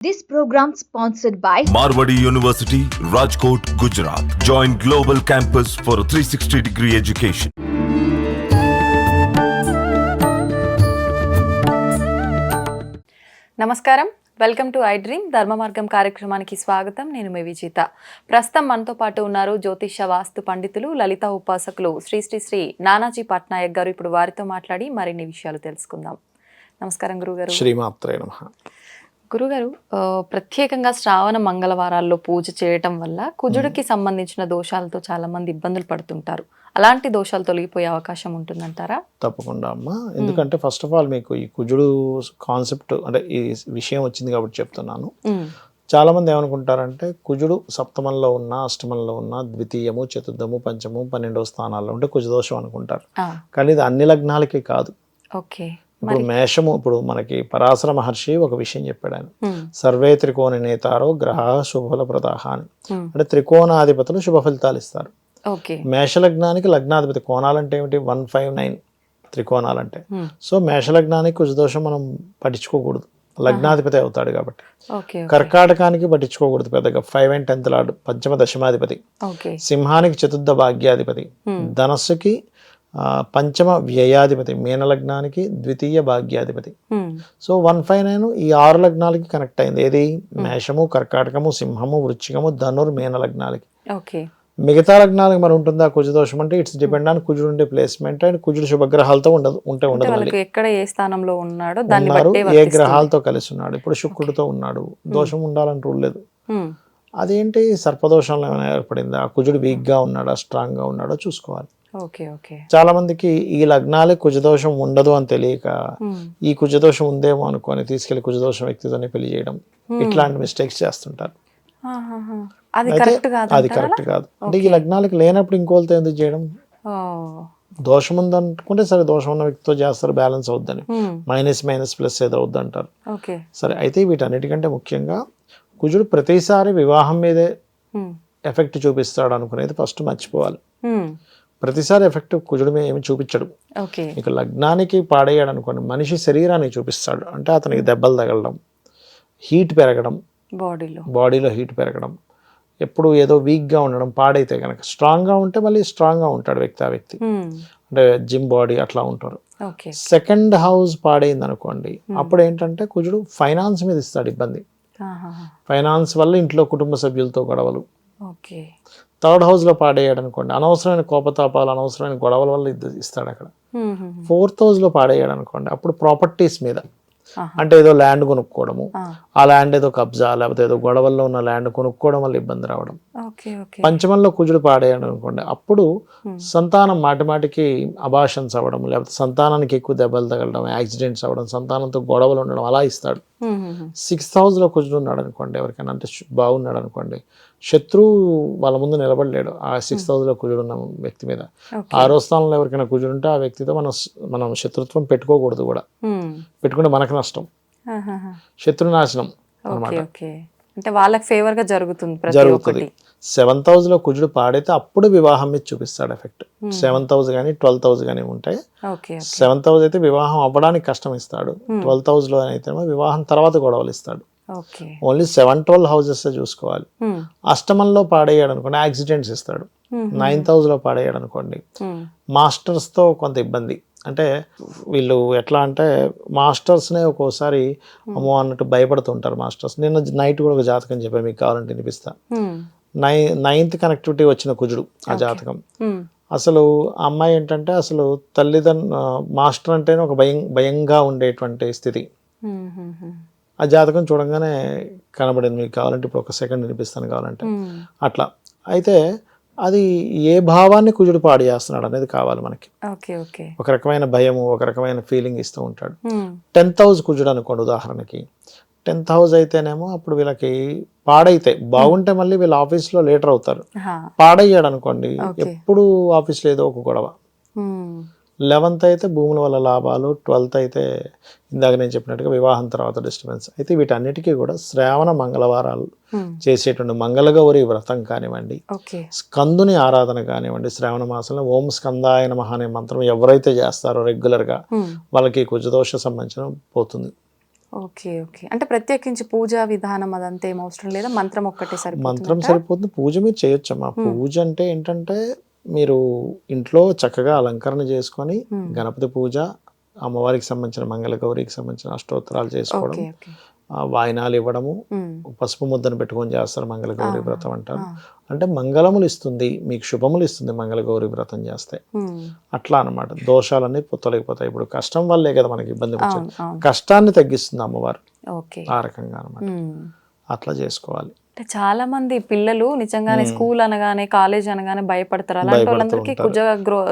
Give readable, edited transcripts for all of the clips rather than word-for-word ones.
This program sponsored by Marwadi University, Rajkot, Gujarat. Join Global Campus for a 360-degree education. నమస్కారం, welcome to I dream ధర్మ మార్గం కార్యక్రమానికి స్వాగతం. నేను మీ విజేత. ప్రస్తుతం మనతో పాటు ఉన్నారు జ్యోతిష వాస్తు పండితులు, లలిత ఉపాసకులు శ్రీ శ్రీ శ్రీ నానాజీ పట్నాయక్ గారు. ఇప్పుడు వారితో మాట్లాడి మరిన్ని విషయాలు తెలుసుకుందాం. నమస్కారం గురుగారు. శ్రీమాత్రే నమః. గురుగారు, ప్రత్యేకంగా శ్రావణ మంగళవారాల్లో పూజ చేయటం వల్ల కుజుడికి సంబంధించిన దోషాలతో చాలా మంది ఇబ్బందులు పడుతుంటారు. అలాంటి దోషాలు తొలగిపోయే అవకాశం ఉంటుందంటారా? తప్పకుండా అమ్మా. ఎందుకంటే ఫస్ట్ ఆఫ్ ఆల్ మీకు ఈ కుజుడు కాన్సెప్ట్ అంటే ఈ విషయం వచ్చింది కాబట్టి చెప్తున్నాను. చాలా మంది ఏమనుకుంటారంటే కుజుడు సప్తమంలో ఉన్న, అష్టమంలో ఉన్న, ద్వితీయము, చతుర్థము, పంచము, 12వ స్థానాల్లో ఉంటే కుజదోషం అనుకుంటారు. కానీ ఇది అన్ని లగ్నాలకి కాదు. ఓకే. ఇప్పుడు మేషము, ఇప్పుడు మనకి పరాశర మహర్షి ఒక విషయం చెప్పాడు ఆయన, సర్వే త్రికోణ నేతారో గ్రహ శుభఫల ప్రదాహ అని. అంటే త్రికోణాధిపతులు శుభ ఫలితాలు ఇస్తారు. మేషలగ్నానికి లగ్నాధిపతి, కోణాలంటే ఏమిటి? 159 త్రికోణాలంటే. సో మేషలగ్నానికి కుజదోషం మనం పట్టించుకోకూడదు, లగ్నాధిపతి అవుతాడు కాబట్టి. కర్కాటకానికి పట్టించుకోకూడదు పెద్దగా, 5 and 10th లార్డ్, పంచమ దశమాధిపతి. సింహానికి చతుర్థ భాగ్యాధిపతి, ధనస్సుకి పంచమ వ్యయాధిపతి, మీనలగ్నానికి ద్వితీయ భాగ్యాధిపతి. సో 159 ఈ 6 లగ్నాలకి కనెక్ట్ అయింది. ఏది? మేషము, కర్కాటకము, సింహము, వృశ్చికము, ధనుర్, మీన లగ్నాలకి. మిగతా లగ్నాలకు మరి ఉంటుందా కుజదోషం అంటే? ఇట్స్ డిపెండ్ ఆన్ కుజుడు ఉండే ప్లేస్మెంట్ అండ్ కుజుడు శుభగ్రహాలతో ఉండదు. ఎక్కడ ఏ స్థానంలో ఉన్నాడో, ఏ గ్రహాలతో కలిసి ఉన్నాడు. ఇప్పుడు శుక్రుడితో ఉన్నాడు, దోషం ఉండాలని రూల్ లేదు. అదేంటి సర్పదోషంలో ఏమైనా ఏర్పడిందా? కుజుడు వీక్ గా ఉన్నాడా, స్ట్రాంగ్ గా ఉన్నాడో చూసుకోవాలి. చాలా మందికి ఈ లగ్నాలే కుజదోషం ఉండదు అని తెలియక ఈ కుజదోషం ఉందేమో అనుకొని తీసుకెళ్లి కుజదోషం వ్యక్తితోనే పెళ్లి చేయడం, ఇట్లాంటి మిస్టేక్స్ చేస్తుంటారు. అది కరెక్ట్ కాదు. అంటే ఈ లగ్నాలకు లేనప్పుడు ఇంకోళ్ళతో ఎందుకు చేయడం? దోషం ఉందనుకుంటే సరే, దోషం ఉన్న వ్యక్తితో చేస్తారు, బ్యాలెన్స్ అవుద్దని. మైనస్ ప్లస్ ఏదో అవుద్ది అంటారు. సరే, అయితే వీటన్నిటికంటే ముఖ్యంగా కుజుడు ప్రతిసారి వివాహం మీదే ఎఫెక్ట్ చూపిస్తాడు అనుకునేది ఫస్ట్ మర్చిపోవాలి. ప్రతిసారి ఎఫెక్ట్ కుజుడు మీద ఏమి చూపించడు. ఇక లగ్నానికి పాడయ్యాడు అనుకోండి, మనిషి శరీరానికి చూపిస్తాడు. అంటే అతనికి దెబ్బలు తగలడం, హీట్ పెరగడం, బాడీలో హీట్ పెరగడం, ఎప్పుడు ఏదో వీక్గా ఉండడం. పాడైతే కనుక స్ట్రాంగ్గా ఉంటే మళ్ళీ స్ట్రాంగ్గా ఉంటాడు వ్యక్తి, ఆ వ్యక్తి అంటే జిమ్ బాడీ అట్లా ఉంటారు. సెకండ్ హౌస్ పాడైంది అనుకోండి, అప్పుడు ఏంటంటే కుజుడు ఫైనాన్స్ మీద ఇస్తాడు ఇబ్బంది. ఫైనాన్స్ వల్ల ఇంట్లో కుటుంబ సభ్యులతో గొడవలు. థర్డ్ హౌస్ లో పాడేయాడు అనుకోండి, అనవసరమైన కోపతాపాలు, అనవసరమైన గొడవల వల్ల ఇస్తాడు అక్కడ. ఫోర్త్ హౌస్ లో పాడేయాడు అనుకోండి, అప్పుడు ప్రాపర్టీస్ మీద, అంటే ఏదో ల్యాండ్ కొనుక్కోవడము, ఆ ల్యాండ్ ఏదో కబ్జా, లేకపోతే ఏదో గొడవల్లో ఉన్న ల్యాండ్ కొనుక్కోవడం వల్ల ఇబ్బంది రావడం. పంచమంలో కుజుడు పాడేయాడు అనుకోండి, అప్పుడు సంతానం మాటిమాటికి అబాషన్స్ అవ్వడం, లేకపోతే సంతానానికి ఎక్కువ దెబ్బలు తగలడం, యాక్సిడెంట్స్ అవ్వడం, సంతానంతో గొడవలు ఉండడం, అలా ఇస్తాడు. 6th హౌస్ లో కుజుడు ఉన్నాడు అనుకోండి, ఎవరికైనా అంటే బాగున్నాడు అనుకోండి, శత్రువు వాళ్ళ ముందు నిలబడలేడు ఆ 6th హౌస్ లో కుజుడు ఉన్న వ్యక్తి మీద. 6వ స్థానంలో ఎవరికైనా కుజుడు ఉంటే ఆ వ్యక్తితో మనం శత్రుత్వం పెట్టుకోకూడదు కూడా. పెట్టుకుంటే మనకు నష్టం, శత్రునాశనం అన్నమాట. అంటే వాళ్ళకి ఫేవర్ గా జరుగుతుంది. 7th హౌస్ లో కుజుడు పాడైతే అప్పుడు వివాహం మీద చూపిస్తాడు ఎఫెక్ట్. 7th హౌస్ కానీ 12th హౌస్ కానీ ఉంటాయి. 7th హౌస్ అయితే వివాహం అవ్వడానికి కష్టం ఇస్తాడు, 12th హౌస్ లో అయితే వివాహం తర్వాత గొడవలు ఇస్తాడు. ఓన్లీ 7-12 హౌసెస్ చూసుకోవాలి. అష్టమంలో పాడయ్యాడు అనుకోండి, యాక్సిడెంట్స్ ఇస్తాడు. 9th హౌస్ లో పాడయ్యాడు అనుకోండి, మాస్టర్స్ తో కొంత ఇబ్బంది. అంటే వీళ్ళు ఎట్లా అంటే మాస్టర్స్నే ఒక్కోసారి అమ్మో అన్నట్టు భయపడుతుంటారు మాస్టర్స్. నిన్న నైట్ కూడా ఒక జాతకం చెప్పాను, మీకు కావాలంటే వినిపిస్తా. 9th కనెక్టివిటీ వచ్చిన కుజుడు ఆ జాతకం. అసలు ఆ అమ్మాయి ఏంటంటే అసలు మాస్టర్ అంటేనే ఒక భయంగా ఉండేటువంటి స్థితి. ఆ జాతకం చూడంగానే కనబడింది, మీకు కావాలంటే ఇప్పుడు ఒక సెకండ్ వినిపిస్తాను కావాలంటే. అట్లా అయితే అది ఏ భావాన్ని కుజుడు పాడు చేస్తున్నాడు అనేది కావాలి మనకి. ఒక రకమైన భయము, ఒక రకమైన ఫీలింగ్ ఇస్తూ ఉంటాడు. 10th హౌస్ కుజుడు అనుకోండి ఉదాహరణకి, 10th హౌస్ అయితేనేమో అప్పుడు వీళ్ళకి పాడైతే బాగుంటే మళ్ళీ వీళ్ళ ఆఫీస్లో లీడర్ అవుతారు. పాడయ్యాడు అనుకోండి, ఎప్పుడు ఆఫీస్లో ఏదో ఒక గొడవ. 11th అయితే భూముల వల్ల లాభాలు, 12th అయితే ఇందాక నేను చెప్పినట్టుగా వివాహం తర్వాత డిస్టర్బెన్స్. అయితే వీటన్నిటికీ కూడా శ్రావణ మంగళవారాలు చేసేటువంటి మంగళగౌరి వ్రతం కానివ్వండి, స్కందుని ఆరాధన కానివ్వండి, శ్రావణ మాసంలో ఓం స్కందాయ నమః అనే మంత్రం ఎవరైతే చేస్తారో రెగ్యులర్గా వాళ్ళకి కుజదోష సంబంధించిన పోతుంది. ఓకే ఓకే, అంటే ప్రత్యేకించి పూజా విధానం అదంతా ఏం అవసరం లేదా, మంత్రం ఒక్కటే మంత్రం సరిపోతుందా? సరిపోతుంది, పూజ మీరు చేయొచ్చమ్మా. పూజ అంటే ఏంటంటే మీరు ఇంట్లో చక్కగా అలంకరణ చేసుకొని గణపతి పూజ, అమ్మవారికి సంబంధించిన మంగళగౌరికి సంబంధించిన అష్టోత్తరాలు చేసుకోవడం, ఓకే ఓకే. వాయినాలు ఇవ్వడము, పసుపు ముద్దను పెట్టుకొని చేస్తారు మంగళగౌరి వ్రతం అంటారు. అంటే మంగళములు ఇస్తుంది, మీకు శుభములు ఇస్తుంది మంగళగౌరి వ్రతం చేస్తే. అట్లా అన్నమాట, దోషాలన్నీ తొలగిపోతాయి. ఇప్పుడు కష్టం వల్లే కదా మనకి ఇబ్బంది వచ్చింది, కష్టాన్ని తగ్గిస్తుంది అమ్మవారు. ఓకే, ఆ రకంగా అన్నమాట. అట్లా చేసుకోవాలి. అంటే చాలా మంది పిల్లలు నిజంగానే స్కూల్ అనగానే కాలేజ్ అనగానే భయపడతారు. అలాంటి వాళ్ళందరికీ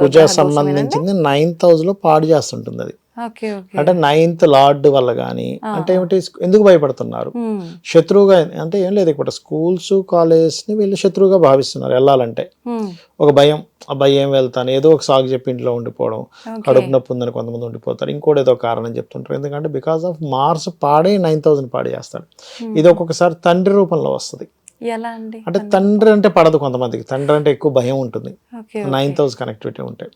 కుజ సంబంధించింది 9th house లో పాడు చేస్తుంటుంది అది. Okay okay. అంటే 9th లార్డ్ వల్ల కానీ అంటే ఏమిటి, ఎందుకు భయపడుతున్నారు, శత్రువుగా అంటే ఏం లేదు. ఇక్కడ స్కూల్స్ కాలేజెస్ ని వీళ్ళు శత్రువుగా భావిస్తున్నారు వెళ్ళాలంటే. ఒక భయం, అబ్బాయి ఏం వెళ్తాను, ఏదో ఒక సాగు చెప్పి ఇంట్లో ఉండిపోవడం, కడుపు నొప్పి ఉందని కొంతమంది ఉండిపోతారు, ఇంకోటి ఏదో కారణం చెప్తుంటారు. ఎందుకంటే బికాస్ ఆఫ్ మార్స్ పాడే 9,000 పాడు చేస్తాడు. ఇది ఒక్కొక్కసారి తండ్రి రూపంలో వస్తుంది. ఎలా అండి? అంటే తండ్రి అంటే పడదు కొంతమందికి, తండ్రి అంటే ఎక్కువ భయం ఉంటుంది, 9th house కనెక్టివిటీ ఉంటాయి.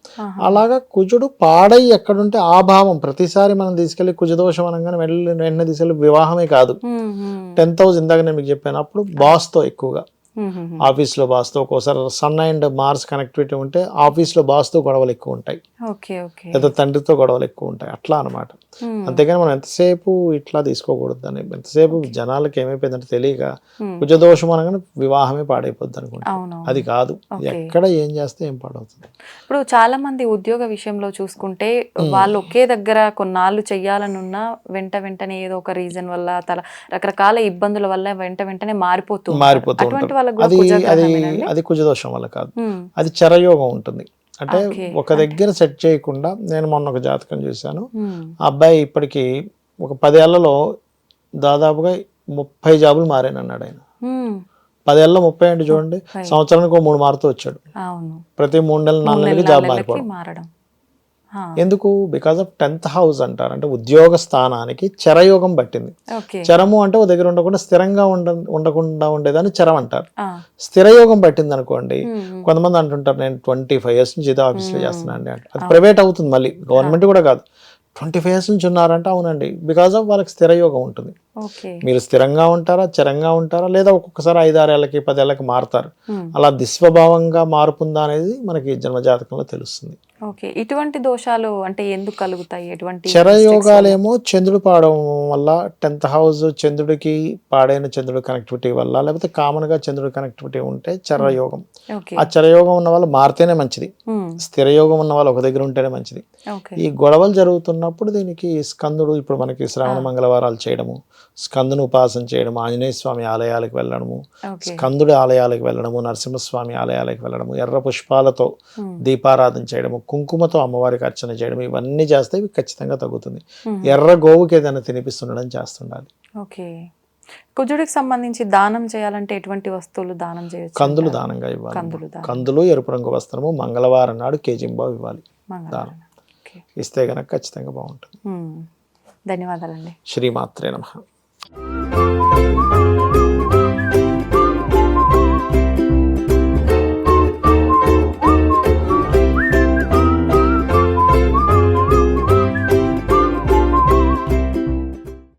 అలాగా కుజుడు పాడై ఎక్కడుంటే ఆ భావం ప్రతిసారి మనం తీసుకెళ్లి కుజదోషం అనగానే వెంటనే తీసుకెళ్లి వివాహమే కాదు. 10th house ఇందాక నేను మీకు చెప్పాను, అప్పుడు బాస్తో ఎక్కువగా, ఆఫీస్లో బాస్తో, ఒక్కోసారి సన్ అండ్ మార్స్ కనెక్టివిటీ ఉంటే ఆఫీస్లో బాస్తో గొడవలు ఎక్కువ ఉంటాయి, లేదా తండ్రితో గొడవలు ఎక్కువ ఉంటాయి. అట్లా అనమాట. అంతేగాని మనం ఎంతసేపు ఇట్లా తీసుకోకూడదు అని. ఎంతసేపు జనాలకి ఏమైపోయిందంటే తెలియక కుజదోషం అనగానే వివాహమే పాడైపోద్ది అనుకుంటా. అది కాదు, ఎక్కడ ఏం చేస్తే ఏం పాడవుతుంది. ఇప్పుడు చాలా మంది ఉద్యోగ విషయంలో చూసుకుంటే వాళ్ళు ఒకే దగ్గర కొన్నాళ్ళు చెయ్యాలనున్నా వెంటనే ఏదో ఒక రీజన్ వల్ల రకరకాల ఇబ్బందుల వల్ల వెంటనే మారిపోతూ ఉంటారు. అది కుజదోషం వల్ల కాదు, అది చరయోగం ఉంటుంది. అంటే ఒక దగ్గర సెట్ చేయకుండా, నేను మొన్న ఒక జాతకం చూశాను, ఆ అబ్బాయి ఇప్పటికి ఒక 10 ఏళ్లలో దాదాపుగా 30 జాబులు మారానన్నాడు ఆయన. 10 ఏళ్ళలో 30 అంటే చూడండి, సంవత్సరానికి 3 మారుతూ వచ్చాడు. ప్రతి 3 నెలలు 4 నెలలకి జాబ్ మారిపోవడం. ఎందుకు? బికాస్ ఆఫ్ 10th house అంటారు. అంటే ఉద్యోగ స్థానానికి చరయోగం పట్టింది. చరము అంటే ఒక దగ్గర ఉండకుండా స్థిరంగా ఉండకుండా ఉండేదాన్ని చరం అంటారు. స్థిరయోగం పట్టింది అనుకోండి, కొంతమంది అంటుంటారు నేను 25 years నుంచి ఇదే ఆఫీస్లో చేస్తున్నా అండి అంటే, అది ప్రైవేట్ అవుతుంది, మళ్ళీ గవర్నమెంట్ కూడా కాదు. 25 years నుంచి ఉన్నారంటే అవునండి, బికాస్ ఆఫ్ వాళ్ళకి స్థిరయోగం ఉంటుంది. మీరు స్థిరంగా ఉంటారా, చరంగా ఉంటారా, లేదా ఒక్కొక్కసారి 5-6 ఏళ్ళకి 10 ఏళ్ళకి మారుతారు. అలా దిస్వభావంగా మారుతుందా అనేది మనకి జన్మజాతకంలో తెలుస్తుంది. ఓకే, ఇటువంటి దోషాలు అంటే ఎందుకు కలుగుతాయి? ఎటువంటి చరయోగాలేమో చంద్రుడు పాడడం వల్ల, 10th house చంద్రుడికి పాడైన చంద్రుడి కనెక్టివిటీ వల్ల, లేకపోతే కామన్ గా చంద్రుడి కనెక్టివిటీ ఉంటే చరయోగం. ఆ చరయోగం ఉన్న వాళ్ళు మారితేనే మంచిది, స్థిరయోగం ఉన్న వాళ్ళు ఒక దగ్గర ఉంటేనే మంచిది. ఈ గొడవలు జరుగుతున్నప్పుడు దీనికి స్కందుడు, ఇప్పుడు మనకి శ్రావణ మంగళవారాలు చేయడము, స్కందును ఉపాసన చేయడము, ఆంజనేయ స్వామి ఆలయాలకు వెళ్ళడము, స్కందుడి ఆలయాలకు వెళ్ళడము, నరసింహస్వామి ఆలయాలకు వెళ్ళడము, ఎర్ర పుష్పాలతో దీపారాధన చేయడము, కుంకుమతో అమ్మవారికి అర్చన చేయడం, ఇవన్నీ చేస్తే ఇవి ఖచ్చితంగా తగ్గుతుంది. ఎర్ర గోవుకి ఏదైనా తినిపిస్తుండడం చేస్తుండాలి. ఓకే, కుజుడికి సంబంధించి దానం చేయాలంటే ఎటువంటి వస్తువులు దానం చేయొచ్చు? కందులు దానంగా ఇవ్వాలి. కందులు, ఎరుపు రంగు వస్త్రము, మంగళవారం నాడు కేజింబావు ఇవ్వాలి దానం. ఇస్తే గనక ఖచ్చితంగా బాగుంటుంది. ధన్యవాదాలండి. శ్రీమాత్రే నమః.